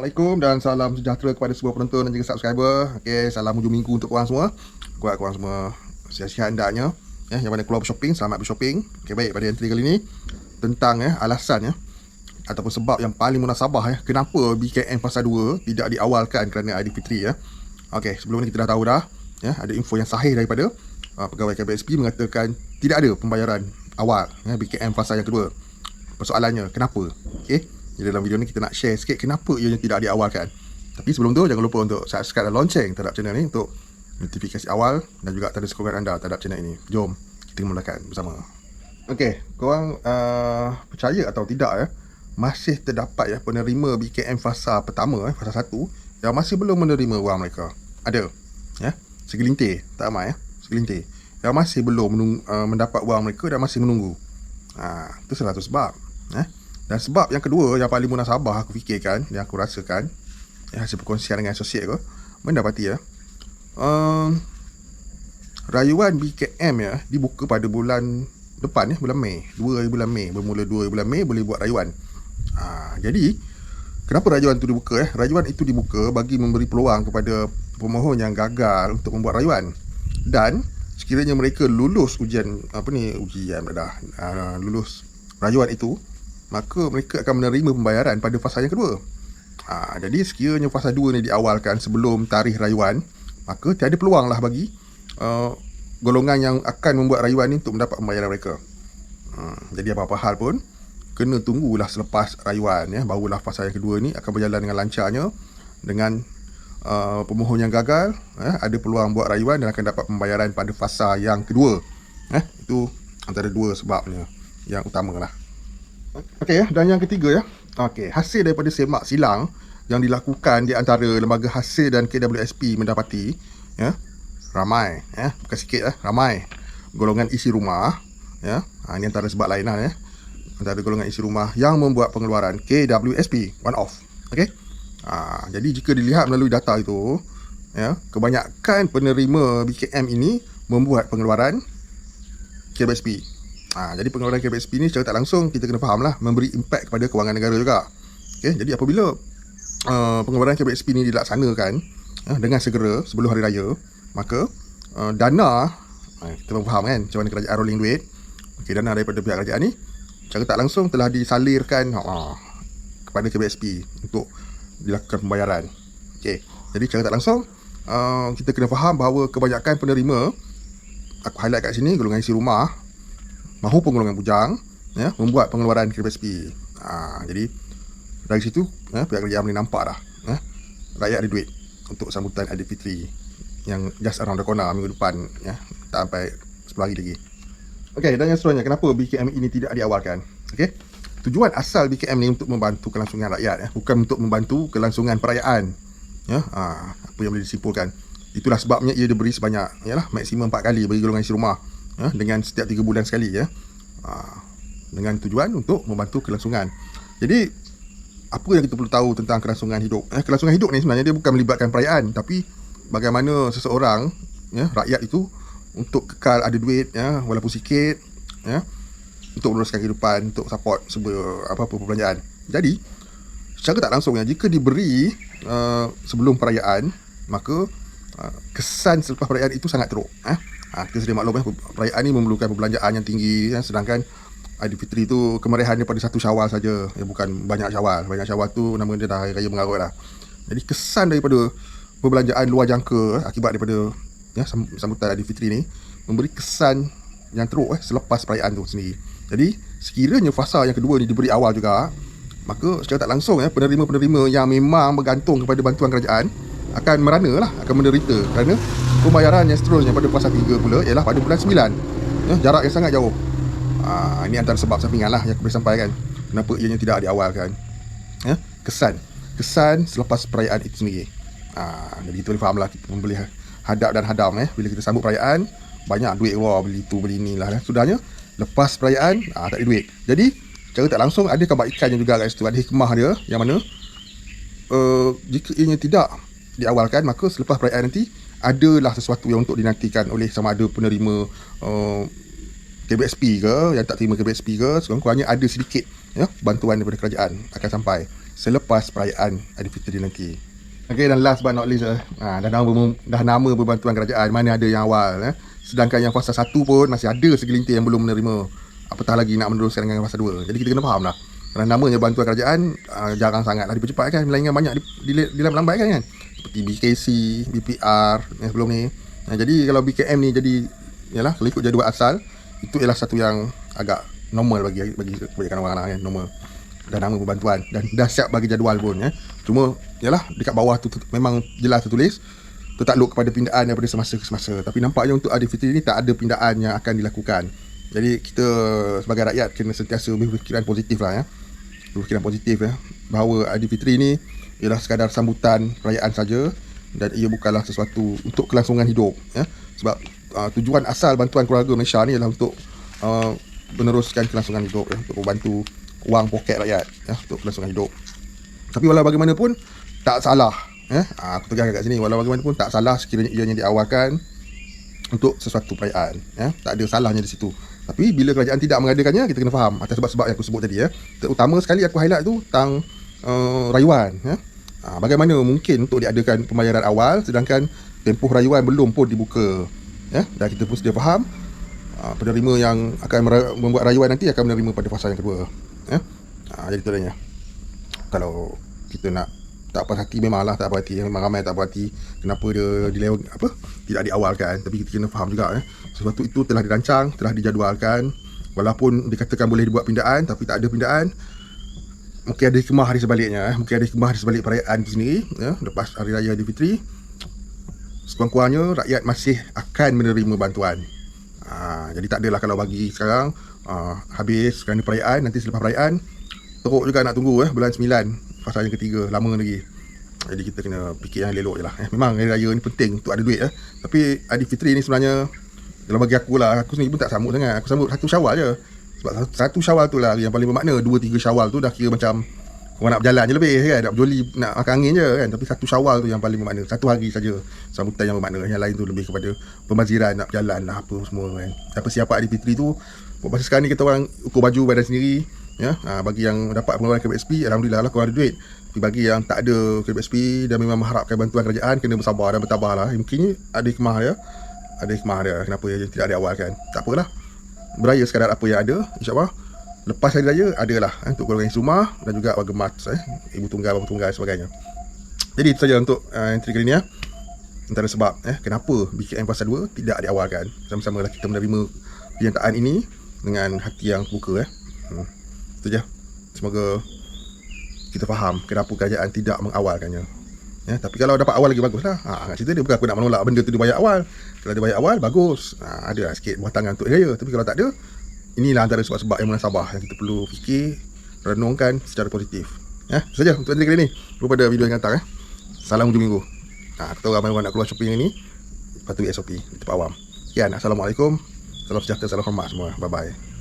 Assalamualaikum dan salam sejahtera kepada semua penonton dan juga subscriber. Okey, salam hujung minggu untuk korang semua. Korang semua sihat-sihat hendaknya. Yang mana keluar bershopping, selamat bershopping. Okey, baik, pada entry kali ni tentang alasan ataupun sebab yang paling munasabah kenapa BKM fasa 2 tidak diawalkan kerana Aidilfitri Okey, sebelum ni kita dah tahu dah ada info yang sahih daripada pegawai KBSP mengatakan tidak ada pembayaran awal BKM fasa yang kedua. Persoalannya kenapa? Okey. Jadi dalam video ni kita nak share sikit kenapa ianya tidak diawalkan. Tapi sebelum tu jangan lupa untuk subscribe dan lonceng terhadap channel ni untuk notifikasi awal dan juga tanda sokongan anda terhadap channel ini. Jom kita mulakan bersama. Okey, korang percaya atau tidak masih terdapat penerima BKM fasa pertama fasa 1 yang masih belum menerima wang mereka. Ada segelintir, tak ramai segelintir yang masih belum mendapat wang mereka dan masih menunggu. Itu salah satu sebab. Dan sebab yang kedua yang paling munasabah aku fikirkan, yang aku rasakan hasil perkongsian dengan associate aku mendapati rayuan BKM dibuka pada bulan depan bulan Mei, 2 bulan Mei, bermula 2 bulan Mei boleh buat rayuan. Jadi kenapa rayuan itu dibuka? Rayuan itu dibuka bagi memberi peluang kepada pemohon yang gagal untuk membuat rayuan. Dan sekiranya mereka lulus lulus rayuan itu, maka mereka akan menerima pembayaran pada fasa yang kedua. Jadi sekiranya fasa 2 ni diawalkan sebelum tarikh rayuan, maka tiada peluang lah bagi golongan yang akan membuat rayuan ni untuk mendapat pembayaran mereka. Jadi apa-apa hal pun kena tunggulah selepas rayuan barulah fasa yang kedua ni akan berjalan dengan lancarnya, dengan pemohon yang gagal ada peluang buat rayuan dan akan dapat pembayaran pada fasa yang kedua. Itu antara dua sebabnya yang utama lah. Okey, dan yang ketiga okey, hasil daripada semak silang yang dilakukan di antara Lembaga Hasil dan KWSP mendapati ramai bukan sikit ramai golongan isi rumah ini antara sebab lain antara golongan isi rumah yang membuat pengeluaran KWSP one off. Okey. Jadi jika dilihat melalui data itu kebanyakan penerima BKM ini membuat pengeluaran KWSP. Jadi pengeluaran KBSP ni secara tak langsung kita kena faham lah memberi impak kepada kewangan negara juga. Okay, jadi apabila pengeluaran KBSP ni dilaksanakan dengan segera sebelum hari raya, maka dana kita faham kan macam mana kerajaan rolling duit. Okay, dana daripada pihak kerajaan ni secara tak langsung telah disalirkan kepada KBSP untuk dilakukan pembayaran. Okay, jadi secara tak langsung kita kena faham bahawa kebanyakan penerima, aku highlight kat sini, golongan isi rumah mahupun golongan bujang membuat pengeluaran KBSP. Jadi dari situ pihak kerajaan boleh nampak dah rakyat ada duit untuk sambutan Aidilfitri yang just around the corner minggu depan tak sampai 10 hari lagi. Okey, dan yang seterusnya, kenapa BKM ini tidak diawalkan? Okey, tujuan asal BKM ni untuk membantu kelangsungan rakyat bukan untuk membantu kelangsungan perayaan. Apa yang boleh disimpulkan, itulah sebabnya ia diberi sebanyak maksimum 4 kali bagi golongan isi rumah dengan setiap 3 bulan sekali dengan tujuan untuk membantu kelangsungan. Jadi apa yang kita perlu tahu tentang kelangsungan hidup? Kelangsungan hidup ni sebenarnya dia bukan melibatkan perayaan, tapi bagaimana seseorang rakyat itu untuk kekal ada duit walaupun sikit untuk meneruskan kehidupan, untuk support apa-apa perbelanjaan. Jadi secara tak langsung jika diberi sebelum perayaan, maka kesan selepas perayaan itu sangat teruk. Kita sedia maklum perayaan ni memerlukan perbelanjaan yang tinggi sedangkan Aidilfitri tu kemeriahannya pada 1 Syawal saja, bukan banyak Syawal. Banyak Syawal tu nama dia dah hari raya mengarut dah. Jadi kesan daripada perbelanjaan luar jangka akibat daripada sambutan Aidilfitri ni memberi kesan yang teruk selepas perayaan tu sendiri. Jadi sekiranya fasa yang kedua ni diberi awal juga, maka secara tak langsung penerima-penerima yang memang bergantung kepada bantuan kerajaan akan merana lah, akan menderita kerana pembayaran yang seterusnya pada fasa 3 pula ialah pada bulan 9. Jarak yang sangat jauh. Ini antara sebab sampingan lah yang aku boleh sampaikan kenapa ianya tidak diawalkan. Kesan selepas perayaan itu sendiri. Jadi kita boleh faham lah, kita boleh hadap dan hadam bila kita sambut perayaan banyak duit keluar, beli tu beli ni lah. Sudahnya lepas perayaan tak ada duit. Jadi cara tak langsung ada kebaikannya juga kat situ, ada hikmah dia yang mana jika ianya tidak diawalkan, maka selepas perayaan nanti adalah sesuatu yang untuk dinantikan oleh sama ada penerima KBSP ke, yang tak terima KBSP ke, sekurang-kurangnya ada sedikit bantuan daripada kerajaan akan sampai. selepas perayaan Aidilfitri nanti. Okey, dan last but not least dah nama berbantuan kerajaan, mana ada yang awal sedangkan yang fasa 1 pun masih ada segelintir yang belum menerima, apatah lagi nak meneruskan dengan fasa 2. Jadi kita kena faham lah, kerana namanya bantuan kerajaan jarang sangat lah dipercepat kan, melainkan banyak dilambat kan, seperti BKC, BPR yang sebelum ni. Jadi kalau BKM ni jadi kalau ikut jadual asal, itu ialah satu yang agak normal bagi kebanyakan orang lah kan, normal. Dah nama berbantuan dan dah siap bagi jadual pun Cuma dekat bawah tu memang jelas tertulis tertakluk kepada pindaan daripada semasa ke semasa. Tapi nampaknya untuk Aidilfitri ni tak ada pindaan yang akan dilakukan. Jadi kita sebagai rakyat kena sentiasa berfikiran positif lah berfikiran positif bahawa Aidilfitri ni ialah sekadar sambutan perayaan saja dan ia bukanlah sesuatu untuk kelangsungan hidup sebab tujuan asal bantuan keluarga Malaysia ni ialah untuk meneruskan kelangsungan hidup untuk membantu wang poket rakyat untuk kelangsungan hidup. Tapi walau bagaimanapun tak salah aku tegas kat sini, walau bagaimanapun tak salah sekiranya ianya diawalkan untuk sesuatu perayaan tak ada salahnya di situ. Tapi bila kerajaan tidak mengadakannya, kita kena faham atas sebab-sebab yang aku sebut tadi terutama sekali aku highlight tu tentang rayuan bagaimana mungkin untuk diadakan pembayaran awal sedangkan tempoh rayuan belum pun dibuka dan kita pun sedia faham penerima yang akan membuat rayuan nanti akan menerima pada fasa yang kedua. Jadi tu adanya. Kalau kita nak tak puas hati, memanglah tak puas hati, memang ramai tak puas hati kenapa dia tidak diawalkan. Tapi kita kena faham juga sesuatu itu telah dirancang, telah dijadualkan. Walaupun dikatakan boleh dibuat pindaan, tapi tak ada pindaan, mungkin ada hikmah di sebaliknya mungkin ada hikmah di sebalik perayaan itu sendiri lepas Hari Raya Aidilfitri. Sekurang-kurangnya rakyat masih akan menerima bantuan. Jadi tak adalah kalau bagi sekarang habis kerana perayaan, nanti selepas perayaan teruk juga nak tunggu bulan 9 fasa yang ketiga, lama lagi. Jadi kita kena fikir yang elok je lah memang Hari Raya ni penting untuk ada duit tapi Aidilfitri ni sebenarnya kalau bagi aku lah, aku sendiri pun tak sambut sangat. Aku sambut 1 Syawal je, sebab 1 Syawal tu lah yang paling bermakna. 2-3 Syawal tu dah kira macam orang nak berjalan je lebih kan, nak berjoli, nak makan angin je kan. Tapi 1 Syawal tu yang paling bermakna, 1 hari saja sambutan yang bermakna. Yang lain tu lebih kepada pembaziran, nak berjalan lah apa semua kan. Persiapan Aidilfitri tu masa sekarang ni kita orang ukur baju badan sendiri bagi yang dapat pengeluaran KBSP, alhamdulillah lah korang ada duit. Tapi bagi yang tak ada KBSP dan memang mengharapkan bantuan kerajaan, kena bersabar dan bertabah lah. Mungkin ada hikmah dia kenapa dia tidak diawalkan. Tak apalah, beraya sekadar apa yang ada. InsyaAllah lepas Hari Raya adalah untuk golongan isi rumah dan juga warga mat, ibu tunggal, bapa tunggal dan sebagainya. Jadi itu saja untuk entry kali ni antara sebab kenapa BKM fasa 2 tidak diawalkan. Sama-sama lah kita menerima kenyataan ini dengan hati yang terbuka Itu je. Semoga kita faham kenapa kerajaan tidak mengawalkannya. Tapi kalau dapat awal lagi bagus lah. Nak cerita dia bukan aku nak menolak benda tu dibayar awal. Kalau dibayar awal bagus, ada sikit buah tangan untuk raya. Tapi kalau tak ada, inilah antara sebab-sebab yang munasabah yang kita perlu fikir, renungkan secara positif. Itu saja untuk hari kali ni. Lupa pada video yang akan datang Salam hujung minggu. Aku tahu ramai orang nak keluar shopping hari ni, patuhi SOP di tempat awam. Sekian, Assalamualaikum. Salam sejahtera, salam hormat semua. Bye bye.